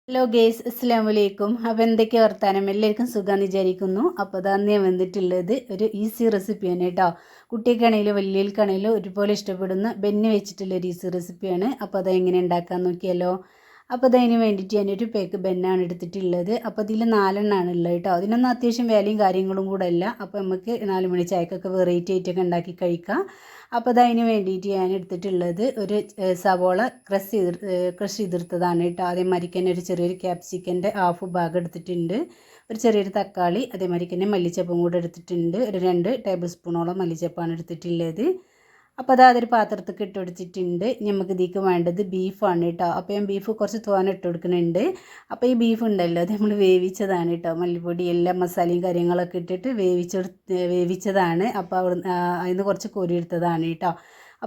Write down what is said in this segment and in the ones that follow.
Hello guys, അസ്സാം വലൈക്കും. അപ്പോൾ എന്തൊക്കെ വർത്താനം? എല്ലാവർക്കും സുഖമെന്ന് വിചാരിക്കുന്നു. അപ്പോൾ അതാണ് ഞാൻ വന്നിട്ടുള്ളത് ഒരു ഈസി റെസിപ്പിയാണ് കേട്ടോ. കുട്ടിക്കാണെങ്കിലും വലിയവർക്കാണെങ്കിലും ഒരുപോലെ ഇഷ്ടപ്പെടുന്ന ബെന്നി വെച്ചിട്ടുള്ള ഒരു ഈസി റെസിപ്പിയാണ്. അപ്പോൾ അത് എങ്ങനെ ഉണ്ടാക്കാൻ നോക്കിയാലോ. അപ്പോൾ അതിന് വേണ്ടിയിട്ട് ഞാനൊരു പേക്ക് ബെന്നാണ് എടുത്തിട്ടുള്ളത്. അപ്പോൾ ഇതിൽ 4 ഉള്ളത് കേട്ടോ. അതിനൊന്നും അത്യാവശ്യം വിലയും കാര്യങ്ങളും കൂടെ അല്ല. അപ്പോൾ നമുക്ക് 4 മണി ചായക്കൊക്കെ വെറൈറ്റി ആയിട്ടൊക്കെ ഉണ്ടാക്കി കഴിക്കാം. അപ്പോൾ അതിന് വേണ്ടിയിട്ട് ഞാൻ എടുത്തിട്ടുള്ളത് ഒരു സവോള ക്രഷ് ചെയ്തെടുത്തതാണ് കേട്ടോ. അതേമാതിരിക്ക് തന്നെ ഒരു ചെറിയൊരു ക്യാപ്സിക്കൻ്റെ ഹാഫ് ഭാഗം എടുത്തിട്ടുണ്ട്. ഒരു ചെറിയൊരു തക്കാളി, അതേമാതിരിക്ക് തന്നെ മല്ലിച്ചപ്പും കൂടെ എടുത്തിട്ടുണ്ട്. ഒരു 2 ടേബിൾ സ്പൂണോളം മല്ലിച്ചപ്പാണ് എടുത്തിട്ടുള്ളത്. അപ്പോൾ അതൊരു പാത്രത്തിൽ ഇട്ട് കൊടുത്തിട്ടുണ്ട്. നമുക്ക് ഇതിലേക്ക് വേണ്ടത് ബീഫാണ് കേട്ടോ. അപ്പോൾ ഞാൻ ബീഫ് കുറച്ച് തോനെ ഇട്ട് കൊടുക്കുന്നുണ്ട്. അപ്പോൾ ഈ ബീഫ് ഉണ്ടല്ലോ, അത് നമ്മൾ വേവിച്ചതാണ് കേട്ടോ. മല്ലിപ്പൊടി എല്ലാ മസാലയും കാര്യങ്ങളൊക്കെ ഇട്ടിട്ട് വേവിച്ചതാണ്. അപ്പോൾ അതിന് കുറച്ച് കോരിയെടുത്തതാണ് കേട്ടോ.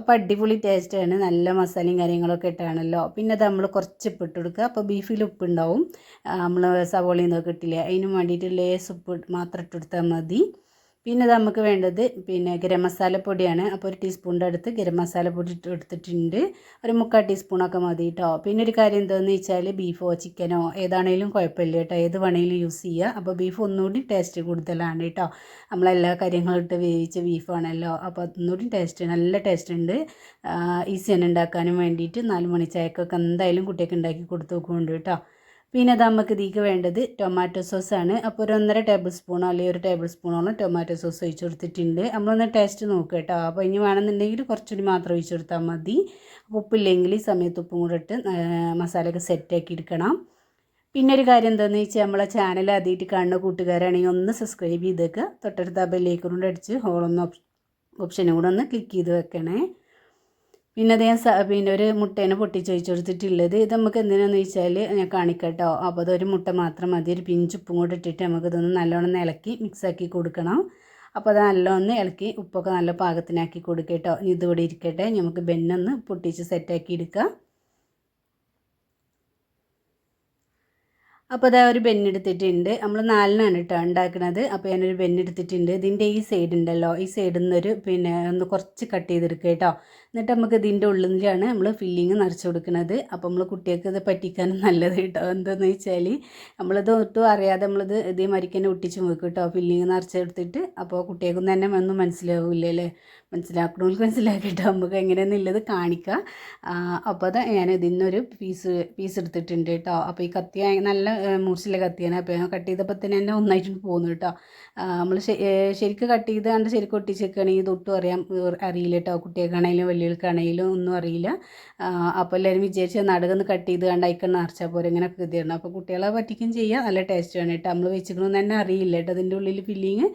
അപ്പോൾ അടിപൊളി ടേസ്റ്റാണ്, നല്ല മസാലയും കാര്യങ്ങളൊക്കെ ഇട്ടാണല്ലോ. പിന്നെ അത് നമ്മൾ കുറച്ച് ഉപ്പ് ഇട്ട് കൊടുക്കുക. അപ്പോൾ ബീഫിൽ ഉപ്പുണ്ടാവും, നമ്മൾ സവോളയിൽ നിന്നൊക്കെ ഇട്ടില്ലേ, അതിന് വേണ്ടിയിട്ട് ലേസ് ഉപ്പ് മാത്രം ഇട്ട് കൊടുത്താൽ മതി. പിന്നെ നമുക്ക് വേണ്ടത് ഗരം മസാലപ്പൊടിയാണ്. അപ്പോൾ ഒരു ടീസ്പൂണിൻ്റെ അടുത്ത് ഗരം മസാലപ്പൊടി എടുത്തിട്ടുണ്ട്. ഒരു 3/4 ടീസ്പൂണൊക്കെ മതി കേട്ടോ. പിന്നെ ഒരു കാര്യം എന്താണെന്ന് വെച്ചാൽ ബീഫോ ചിക്കനോ ഏതാണെങ്കിലും കുഴപ്പമില്ല കേട്ടോ, ഏത് വേണമെങ്കിലും യൂസ് ചെയ്യുക. അപ്പോൾ ബീഫ് ഒന്നുകൂടി ടേസ്റ്റ് കൂടുതലാണ് കേട്ടോ. നമ്മളെല്ലാ കാര്യങ്ങളും ഇട്ട് വേവിച്ച ബീഫാണല്ലോ, അപ്പോൾ ഒന്നുകൂടി നല്ല ടേസ്റ്റ് ഉണ്ട്. ഈസിയാണ് ഉണ്ടാക്കാനും വേണ്ടിയിട്ട്. 4 മണി ചായക്കൊക്കെ എന്തായാലും കുട്ടിയൊക്കെ ഉണ്ടാക്കി കൊടുത്തു നോക്കുന്നുണ്ട് കേട്ടോ. പിന്നെ അത് നമുക്ക് ഇതിലേക്ക് വേണ്ടത് ടൊമാറ്റോ സോസാണ്. അപ്പോൾ ഒരു 1.5 ടേബിൾ സ്പൂണോ അല്ലെങ്കിൽ 1 ടേബിൾ സ്പൂണോളം ടൊമാറ്റോ സോസ് ഒഴിച്ച് കൊടുത്തിട്ടുണ്ട്. നമ്മളൊന്ന് ടേസ്റ്റ് നോക്കുക കേട്ടോ. അപ്പോൾ ഇനി വേണമെന്നുണ്ടെങ്കിൽ കുറച്ചുകൂടി മാത്രം ഒഴിച്ച് കൊടുത്താൽ മതി. അപ്പോൾ ഉപ്പില്ലെങ്കിൽ ഈ സമയത്ത് ഉപ്പും കൂടെ ഇട്ട് മസാലയൊക്കെ സെറ്റാക്കി എടുക്കണം. പിന്നെ ഒരു കാര്യം എന്താണെന്ന് വെച്ചാൽ നമ്മളെ ചാനൽ ആദ്യമായിട്ട് കാണുന്ന കൂട്ടുകാരാണെങ്കിൽ ഒന്ന് സബ്സ്ക്രൈബ് ചെയ്തേക്കുക. തൊട്ടടുത്ത ബെല്ലൈക്കൺ കൊണ്ട് അടിച്ച് ഹോളൊന്ന് ഓപ്ഷനും കൂടെ ഒന്ന് ക്ലിക്ക് ചെയ്ത് വെക്കണേ. പിന്നെ അത് ഞാൻ ഒരു മുട്ടേനെ പൊട്ടിച്ച് ഒഴിച്ച് കൊടുത്തിട്ടുള്ളത്. ഇത് നമുക്ക് എന്തിനാണെന്ന് വെച്ചാൽ ഞാൻ കാണിക്കാം കേട്ടോ. അപ്പോൾ അതൊരു മുട്ട മാത്രം മതി. ഒരു പിഞ്ച് ഉപ്പും കൂടെ ഇട്ടിട്ട് നമുക്കിതൊന്ന് നല്ലോണം ഇളക്കി മിക്സാക്കി കൊടുക്കണം. അപ്പോൾ അത് നല്ലോണം ഇളക്കി ഉപ്പൊക്കെ നല്ല പാകത്തിനാക്കി കൊടുക്കുക കേട്ടോ. ഇതിവിടെ ഇരിക്കട്ടെ, നമുക്ക് ബെന്നൊന്ന് പൊട്ടിച്ച് സെറ്റാക്കി എടുക്കാം. അപ്പോൾ അതാ ഒരു ബെന്നെടുത്തിട്ടുണ്ട്. നമ്മൾ 4 കേട്ടോ ഉണ്ടാക്കുന്നത്. അപ്പോൾ ഞാനൊരു ബെന്നെടുത്തിട്ടുണ്ട്. ഇതിൻ്റെ ഈ സൈഡ് ഉണ്ടല്ലോ, ഈ സൈഡിൽ നിന്നൊരു ഒന്ന് കുറച്ച് കട്ട് ചെയ്തെടുക്കുക കേട്ടോ. എന്നിട്ട് നമുക്ക് ഇതിൻ്റെ ഉള്ളിലാണ് നമ്മൾ ഫില്ലിങ് നിറച്ച് കൊടുക്കുന്നത്. അപ്പോൾ നമ്മൾ കുട്ടികൾക്ക് ഇത് പറ്റിക്കാനും നല്ലത് കേട്ടോ. എന്താണെന്ന് വെച്ചാൽ നമ്മളിത് ഒട്ടും അറിയാതെ നമ്മളിത് ഇതേമാതിരി തന്നെ ഒട്ടിച്ച് നോക്കും കേട്ടോ, ഫില്ലിങ് നിറച്ചെടുത്തിട്ട്. അപ്പോൾ കുട്ടികൾക്കൊന്നും തന്നെ ഒന്നും മനസ്സിലാവില്ലല്ലേ, മനസ്സിലാക്കണമെങ്കിൽ മനസ്സിലാക്കിയിട്ട് നമുക്ക് എങ്ങനെയാണെന്നുള്ളത് കാണിക്കാം. അപ്പോൾ അത് ഞാൻ ഇതിന്നൊരു പീസ് എടുത്തിട്ടുണ്ട് കേട്ടോ. അപ്പോൾ ഈ കത്തി നല്ല മുറിച്ചിലെ കത്തിയാണ്. അപ്പോൾ ഞാൻ കട്ട് ചെയ്തപ്പോൾ തന്നെ ഒന്നായിട്ട് പോകുന്നു കേട്ടോ. നമ്മൾ ശരിക്കും കട്ട് ചെയ്ത് കണ്ട് ശരിക്കും ഒട്ടിച്ചേക്കുകയാണെങ്കിൽ ഇതൊട്ടും അറിയില്ല കേട്ടോ. കുട്ടികൾക്കാണെങ്കിലും വലിയവർക്കാണെങ്കിലും ഒന്നും അറിയില്ല. അപ്പോൾ എല്ലാവരും വിചാരിച്ച നാടകം കട്ട് ചെയ്ത് കണ്ട് അയക്കണം നിറച്ചാൽ പോരെ, ഇങ്ങനെ കൃതിയാണ്. അപ്പോൾ കുട്ടികളെ പറ്റിക്കും ചെയ്യാം, നല്ല ടേസ്റ്റാണ് കേട്ടോ. നമ്മൾ വെച്ചിക്കണമെന്ന് തന്നെ അറിയില്ല കേട്ടോ അതിൻ്റെ ഉള്ളിൽ ഫില്ലിങ്.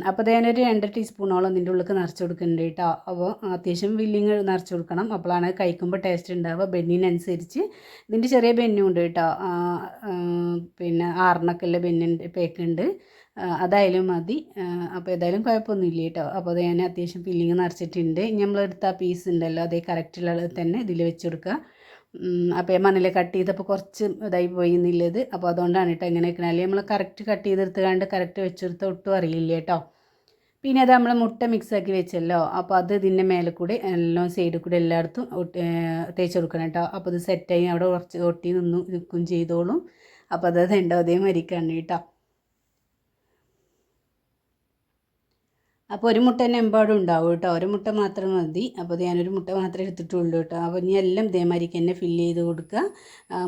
അപ്പോൾ ഞാനൊരു 2 ടീസ്പൂണോളം ഇതിൻ്റെ ഉള്ളിൽ നിറച്ച് കൊടുക്കുന്നുണ്ട് കേട്ടോ. അപ്പോൾ അത്യാവശ്യം ഫില്ലിങ് നിറച്ച് കൊടുക്കണം, അപ്പോഴാണ് കഴിക്കുമ്പോൾ ടേസ്റ്റ് ഉണ്ടാവുക. ബെന്നിനനുസരിച്ച് ഇതിൻ്റെ ചെറിയ ബെന്നും ഉണ്ട് കേട്ടോ. പിന്നെ 6 ഉള്ള ബെന്നുണ്ട്, പേക്കുണ്ട്, അതായാലും മതി. അപ്പോൾ ഏതായാലും കുഴപ്പമൊന്നുമില്ല കേട്ടോ. അപ്പോൾ അത് ഞാൻ അത്യാവശ്യം ഫില്ലിങ് നിറച്ചിട്ടുണ്ട്. നമ്മളെടുത്ത ആ പീസ് ഉണ്ടല്ലോ, അതേ കറക്റ്റുള്ള തന്നെ ഇതിൽ വെച്ച് കൊടുക്കുക. അപ്പോൾ മണ്ണിൽ കട്ട് ചെയ്തപ്പോൾ കുറച്ച് ഇതായി പോയി എന്നുള്ളത്. അപ്പോൾ അതുകൊണ്ടാണ് കേട്ടോ ഇങ്ങനെ വെക്കണത്. അല്ലെങ്കിൽ നമ്മൾ കറക്റ്റ് കട്ട് ചെയ്തെടുത്തുകൊണ്ട് കറക്റ്റ് വെച്ചെടുത്ത് ഒട്ടും അറിയില്ല കേട്ടോ. പിന്നെ അത് നമ്മൾ മുട്ട മിക്സാക്കി വെച്ചല്ലോ, അപ്പോൾ അത് ഇതിൻ്റെ മേലെ കൂടെ എല്ലാം സൈഡിൽ കൂടെ എല്ലായിടത്തും തേച്ച് കൊടുക്കണം കേട്ടോ. അപ്പോൾ അത് സെറ്റായി അവിടെ കുറച്ച് ഒട്ടി നിൽക്കും ചെയ്തോളും. അപ്പോൾ അത് ഉണ്ടോ അതേമാതിരിക്കാണ് കേട്ടോ. അപ്പോൾ ഒരു മുട്ട തന്നെ എമ്പാടും ഉണ്ടാവും കേട്ടോ, ഒരു മുട്ട മാത്രം മതി. അപ്പോൾ ഞാനൊരു മുട്ട മാത്രമേ എടുത്തിട്ടുള്ളൂ കേട്ടോ. അപ്പോൾ ഇനി എല്ലാം ഇതേമാതിരിക്ക് തന്നെ ഫില്ല് ചെയ്ത് കൊടുക്കുക.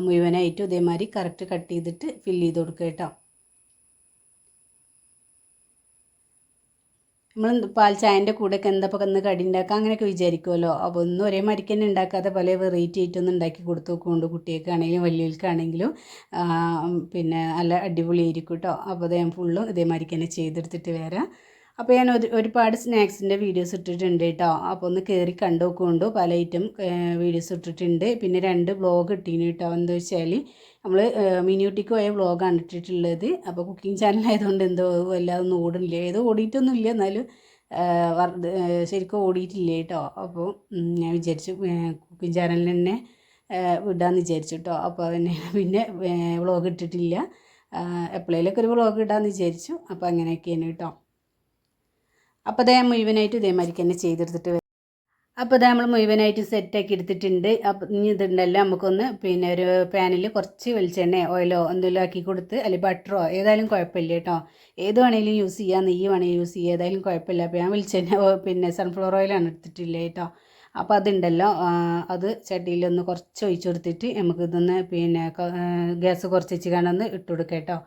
മുഴുവനായിട്ടും ഇതേമാതിരി കറക്റ്റ് കട്ട് ചെയ്തിട്ട് ഫില്ല് ചെയ്ത് കൊടുക്കുക കേട്ടോ. നമ്മൾ പാൽ ചായൻ്റെ കൂടെയൊക്കെ എന്താ ഒന്ന് കടി ഉണ്ടാക്കുക അങ്ങനെയൊക്കെ വിചാരിക്കുമല്ലോ. അപ്പോൾ ഒന്നും ഒരേ മരിക്ക് തന്നെ ഉണ്ടാക്കാതെ പല വെറൈറ്റി ആയിട്ടൊന്നും ഉണ്ടാക്കി കൊടുത്തു നോക്കുകൊണ്ട് കുട്ടികൾക്കാണെങ്കിലും വലിയവർക്കാണെങ്കിലും നല്ല അടിപൊളിയായിരിക്കും കേട്ടോ. അപ്പോൾ അത് ഞാൻ ഫുള്ളും ഇതേമാതിരിക്ക് തന്നെ ചെയ്തെടുത്തിട്ട് വരാം. അപ്പോൾ ഞാൻ ഒരുപാട് സ്നാക്സിൻ്റെ വീഡിയോസ് ഇട്ടിട്ടുണ്ട് കേട്ടോ. അപ്പോൾ ഒന്ന് കയറി കണ്ടു നോക്കുകൊണ്ടു, പല ഐറ്റം വീഡിയോസ് ഇട്ടിട്ടുണ്ട്. പിന്നെ 2 വ്ളോഗ് ഇട്ടീന് കേട്ടോ. എന്താ വെച്ചാൽ നമ്മൾ മിനിയൂട്ടിക്ക് പോയ വ്ളോഗാണ് ഇട്ടിട്ടുള്ളത്. അപ്പോൾ കുക്കിംഗ് ചാനലായതുകൊണ്ട് എന്തോ വല്ലാതൊന്നും ഓടുന്നില്ല, ഏതോ ഓടിയിട്ടൊന്നും ഇല്ല, എന്നാലും ശരിക്കും ഓടിയിട്ടില്ല കേട്ടോ. അപ്പോൾ ഞാൻ വിചാരിച്ചു കുക്കിംഗ് ചാനലിൽ തന്നെ വിടാമെന്ന് വിചാരിച്ചു കേട്ടോ. അപ്പോൾ പിന്നെ വ്ളോഗ് ഇട്ടിട്ടില്ല. എപ്പോഴേലൊക്കെ ഒരു വ്ളോഗ് ഇടാമെന്ന് വിചാരിച്ചു. അപ്പോൾ അങ്ങനെയൊക്കെയാണ് കേട്ടോ. അപ്പോൾ അത് ഞാൻ മുഴുവനായിട്ട് ഇതേമാതിരിക്ക് തന്നെ ചെയ്തെടുത്തിട്ട് അപ്പോൾ ഇത് നമ്മൾ മുഴുവനായിട്ട് സെറ്റാക്കി എടുത്തിട്ടുണ്ട്. അപ്പം ഇനി ഇതുണ്ടല്ലോ നമുക്കൊന്ന് പിന്നെ ഒരു പാനിൽ കുറച്ച് വെളിച്ചെണ്ണ ഓയിലോ എന്തെങ്കിലും ആക്കി കൊടുത്ത് അല്ലെങ്കിൽ ബട്ടറോ ഏതായാലും കുഴപ്പമില്ല കേട്ടോ. ഏത് വേണമെങ്കിലും യൂസ് ചെയ്യാം, നെയ്യ് വേണമെങ്കിൽ യൂസ് ചെയ്യുക, ഏതായാലും കുഴപ്പമില്ല. അപ്പോൾ ഞാൻ വെളിച്ചെണ്ണ പിന്നെ സൺഫ്ലവർ ഓയിലാണ് എടുത്തിട്ടില്ല കേട്ടോ. അപ്പോൾ അതുണ്ടല്ലോ അത് ചട്ടിയിലൊന്ന് കുറച്ച് ഒഴിച്ച് കൊടുത്തിട്ട് നമുക്കിതൊന്ന് പിന്നെ ഗ്യാസ് കുറച്ച് വെച്ച് കാണാൻ ഇട്ട് കൊടുക്കാം കേട്ടോ.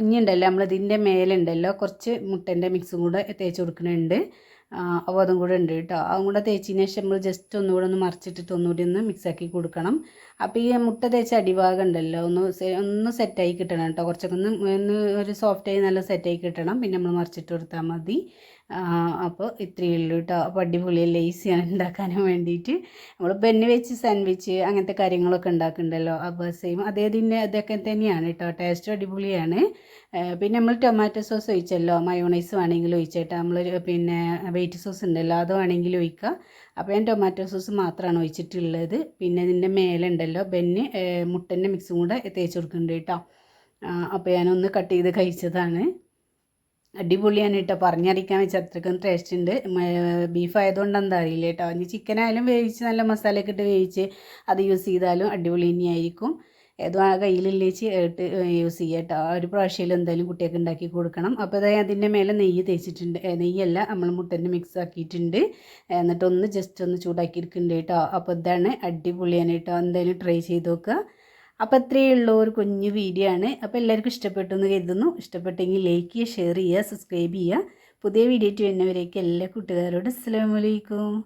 ഇനി ഉണ്ടല്ലോ നമ്മളിതിൻ്റെ മേലുണ്ടല്ലോ കുറച്ച് മുട്ടൻ്റെ മിക്സും കൂടെ തേച്ച് കൊടുക്കുന്നുണ്ട്. അപ്പോൾ അതും കൂടെ ഉണ്ട് കേട്ടോ. അതും കൂടെ തേച്ചതിന് ശേഷം നമ്മൾ ജസ്റ്റ് ഒന്നുകൂടെ ഒന്ന് മറിച്ചിട്ടിട്ട് ഒന്നുകൂടി ഒന്ന് മിക്സാക്കി കൊടുക്കണം. അപ്പോൾ ഈ മുട്ട തേച്ച അടിഭാഗം ഉണ്ടല്ലോ ഒന്ന് സെറ്റായി കിട്ടണം കേട്ടോ. കുറച്ചൊക്കെ ഒന്ന് ഒരു സോഫ്റ്റായി നല്ല സെറ്റായി കിട്ടണം. പിന്നെ നമ്മൾ മറിച്ചിട്ട് കൊടുത്താൽ മതി. അപ്പോൾ ഇത്രയേ ഉള്ളൂ കേട്ടോ. അപ്പോൾ അടിപൊളിയല്ലേ, ഈസിയാണ് ഉണ്ടാക്കാനും വേണ്ടിയിട്ട്. നമ്മൾ ബെന്ന് വെച്ച് സാൻഡ്വിച്ച് അങ്ങനത്തെ കാര്യങ്ങളൊക്കെ ഉണ്ടാക്കുന്നുണ്ടല്ലോ, അപ്പോൾ സെയിം അതൊക്കെ തന്നെയാണ് കേട്ടോ. ടേസ്റ്റ് അടിപൊളിയാണ്. പിന്നെ നമ്മൾ ടൊമാറ്റോ സോസ് ഒഴിച്ചല്ലോ, മയോണൈസ് വേണമെങ്കിൽ ഒഴിച്ചേട്ടാ. നമ്മൾ പിന്നെ വൈറ്റ് സോസ് ഉണ്ടല്ലോ അത് വേണമെങ്കിൽ ഒഴിക്കുക. അപ്പോൾ ഞാൻ ടൊമാറ്റോ സോസ് മാത്രമാണ് ഒഴിച്ചിട്ടുള്ളത്. പിന്നെ ഇതിൻ്റെ മേലെ ഉണ്ടല്ലോ മുട്ടൻ്റെ മിക്സും കൂടെ തേച്ച് കൊടുക്കുന്നുണ്ട് കേട്ടോ. അപ്പോൾ ഞാനൊന്ന് കട്ട് ചെയ്ത് കഴിച്ചതാണ്. അടിപൊളിയാണ് കേട്ടോ, പറഞ്ഞറിയിക്കാൻ വെച്ചാൽ അത്രയ്ക്കും ടേസ്റ്റ് ഉണ്ട്. ബീഫ് ആയതുകൊണ്ട് എന്താ അറിയില്ല കേട്ടോ. ഇനി ചിക്കൻ ആയാലും വേവിച്ച് നല്ല മസാലയൊക്കെ ഇട്ട് വേവിച്ച് അത് യൂസ് ചെയ്താലും അടിപൊളി തന്നെയായിരിക്കും. ഏതും ആ കയ്യിലില്ലേച്ച് ഇട്ട് യൂസ് ചെയ്യുക കേട്ടോ. ഒരു പ്രാവശ്യം എന്തായാലും കുട്ടിയൊക്കെ ഉണ്ടാക്കി കൊടുക്കണം. അപ്പോൾ അതായത് അതിൻ്റെ മേലെ നെയ്യ് തേച്ചിട്ടുണ്ട്, നെയ്യല്ല നമ്മൾ മുട്ടൻ്റെ മിക്സ് ആക്കിയിട്ടുണ്ട്. എന്നിട്ടൊന്ന് ജസ്റ്റ് ഒന്ന് ചൂടാക്കി എടുക്കുന്നുണ്ട് കേട്ടോ. അപ്പോൾ ഇതാണ് അടിപൊളിയാണ് കേട്ടോ, എന്തായാലും ട്രൈ ചെയ്ത് നോക്കുക. അപ്പോൾ അത്രയേ ഉള്ളൂ, ഒരു കുഞ്ഞു വീഡിയോ ആണ്. അപ്പോൾ എല്ലാവർക്കും ഇഷ്ടപ്പെട്ടു എന്ന് കരുതുന്നു. ഇഷ്ടപ്പെട്ടെങ്കിൽ ലൈക്ക് ചെയ്യുക, ഷെയർ ചെയ്യുക, സബ്സ്ക്രൈബ് ചെയ്യുക. പുതിയ വീഡിയോ വരുന്നവരേക്ക് എല്ലാ കൂട്ടുകാരോടും അസ്സലാമു അലൈക്കും.